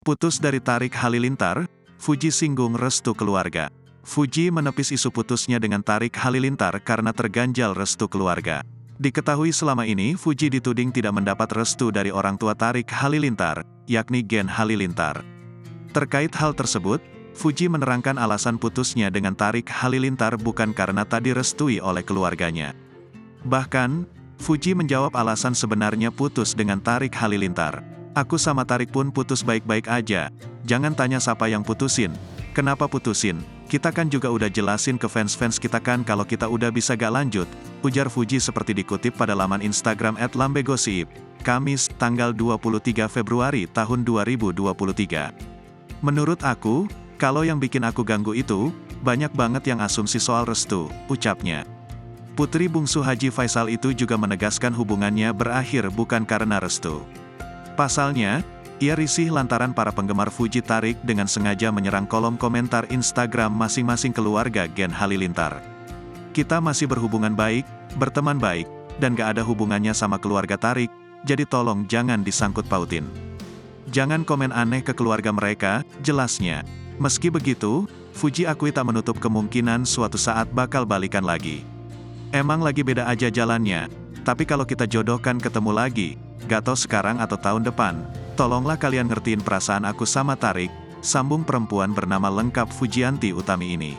Putus dari Tarik Halilintar, Fuji singgung restu keluarga. Fuji menepis isu putusnya dengan Tarik Halilintar karena terganjal restu keluarga. Diketahui selama ini Fuji dituding tidak mendapat restu dari orang tua Tarik Halilintar, yakni Gen Halilintar. Terkait hal tersebut, Fuji menerangkan alasan putusnya dengan Tarik Halilintar bukan karena tak direstui oleh keluarganya. Bahkan, Fuji menjawab alasan sebenarnya putus dengan Tarik Halilintar. Aku sama Tarik pun putus baik-baik aja, jangan tanya siapa yang putusin, kenapa putusin, kita kan juga udah jelasin ke fans-fans kita kan kalau kita udah bisa gak lanjut, ujar Fuji seperti dikutip pada laman Instagram @lambegosip, Kamis, tanggal 23 Februari tahun 2023. Menurut aku, kalau yang bikin aku ganggu itu, banyak banget yang asumsi soal restu, ucapnya. Putri bungsu Haji Faisal itu juga menegaskan hubungannya berakhir bukan karena restu. Pasalnya, ia risih lantaran para penggemar Fuji Tarik dengan sengaja menyerang kolom komentar Instagram masing-masing keluarga Gen Halilintar. Kita masih berhubungan baik, berteman baik, dan gak ada hubungannya sama keluarga Tarik, jadi tolong jangan disangkut pautin. Jangan komen aneh ke keluarga mereka, jelasnya. Meski begitu, Fuji akui tak menutup kemungkinan suatu saat bakal balikan lagi. Emang lagi beda aja jalannya, tapi kalau kita jodohkan ketemu lagi, gak tau sekarang atau tahun depan, tolonglah kalian ngertiin perasaan aku sama Tarik, sambung perempuan bernama lengkap Fujianti Utami ini.